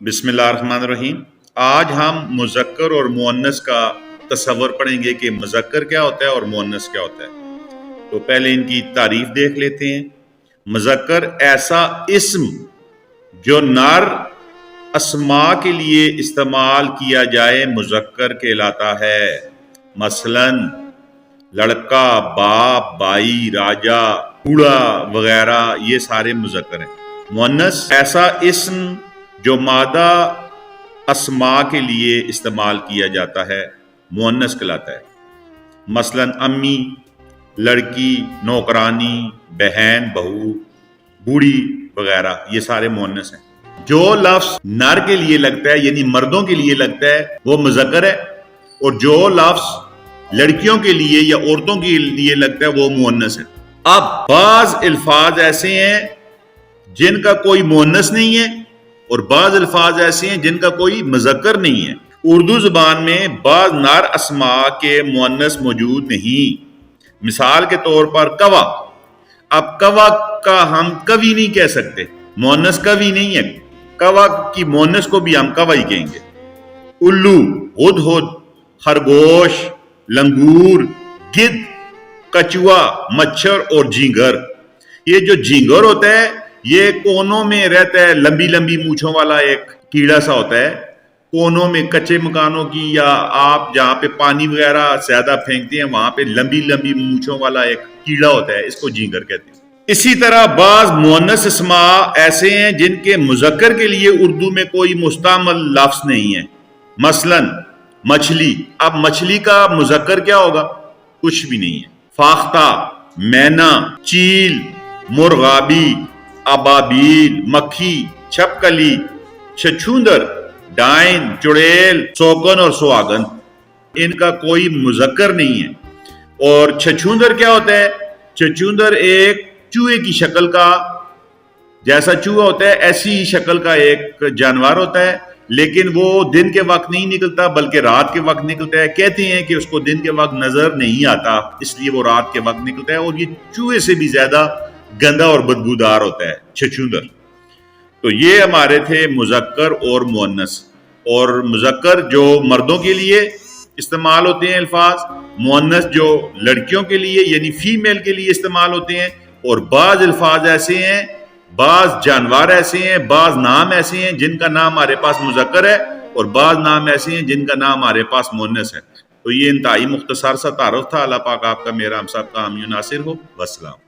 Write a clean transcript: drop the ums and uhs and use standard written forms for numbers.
बिस्मिल्लाहिर्रहमानिर्रहीम। आज हम मुज़क्कर और मुअन्नस का तसव्वुर पढ़ेंगे कि मुज़क्कर क्या होता है और मुअन्नस क्या होता है। तो पहले इनकी तारीफ देख लेते हैं। मुज़क्कर ऐसा इस्म जो नर अस्मा के लिए इस्तेमाल किया जाए मुज़क्कर कहलाता है। मसलन लड़का, बाप, बाई, राजा, बूढ़ा वगैरह ये सारे मुज़क्कर हैं। मुअन्नस ऐसा इस्म जो मादा अस्मा के लिए इस्तेमाल किया जाता है मुअन्नस कहलाता है। मसलन अम्मी, लड़की, नौकरानी, बहन, बहू, बूढ़ी वगैरह ये सारे मुअन्नस हैं। जो लफ्ज़ नर के लिए लगता है यानी मर्दों के लिए लगता है वो मुज़क्कर है, और जो लफ्ज़ लड़कियों के लिए या औरतों के लिए लगता है वो मुअन्नस है। अब बाज़ अल्फाज ऐसे हैं जिनका कोई मुअन्नस नहीं है और बाज़ अल्फाज ऐसे हैं जिनका कोई मुज़क्कर नहीं है। उर्दू ज़ुबान में बाज़ नर अस्मा के मुअन्नस मौजूद नहीं। मिसाल के तौर पर कवा। अब कवा का हम कवि नहीं कह सकते, मुअन्नस कवि नहीं है। कवा की मुअन्नस को भी हम कवा ही कहेंगे। उल्लू, हुदहुद, खरगोश, लंगूर, गिद्ध, कछुआ, मच्छर और झींगर। ये जो झींगर होता है ये कोनों में रहता है, लंबी लंबी मूछों वाला एक कीड़ा सा होता है। कोनों में कच्चे मकानों की या आप जहाँ पे पानी वगैरह ज्यादा फेंकते हैं वहां पे लंबी लंबी मूछों वाला एक कीड़ा होता है, इसको झींगर कहते हैं। इसी तरह बाज मुअन्नस अस्मा ऐसे हैं जिनके मुज़क्कर के लिए उर्दू में कोई मुस्तअमल लफ्ज़ नहीं है। मसलन मछली। अब मछली का मुज़क्कर क्या होगा? कुछ भी नहीं है। फाख्ता, मैना, चील, मुर्गाबी, अबाबील, मक्खी, छपकली, छछूंदर, डाइन, चुड़ैल, सौगन और सुहागन, इनका कोई मुज़क्कर नहीं है। और छछूंदर क्या होता है? छछूंदर एक चूहे की शक्ल का, जैसा चूहा होता है ऐसी ही शक्ल का एक जानवर होता है, लेकिन वो दिन के वक्त नहीं निकलता बल्कि रात के वक्त निकलता है। कहते हैं कि उसको दिन के वक्त नजर नहीं आता इसलिए वो रात के वक्त निकलता है, और ये चूहे से भी ज्यादा गंदा और बदबूदार होता है छछूंदर। तो ये हमारे थे मुज़क्कर और मुअन्नस। और मुज़क्कर जो मर्दों के लिए इस्तेमाल होते हैं अल्फाज, मुअन्नस जो लड़कियों के लिए यानी फीमेल के लिए इस्तेमाल होते हैं। और बाज अल्फाज ऐसे हैं, बाज जानवर ऐसे हैं, बाज नाम ऐसे हैं जिनका नाम हमारे पास मुज़क्कर है, और बाज नाम ऐसे हैं जिनका नाम हमारे पास मुअन्नस है। तो ये इंतहाई मुख्तसर सा तारुफ था। अल्लाह पाक आपका मेरा हम सब का हामी नासिर हो। वस्सलाम।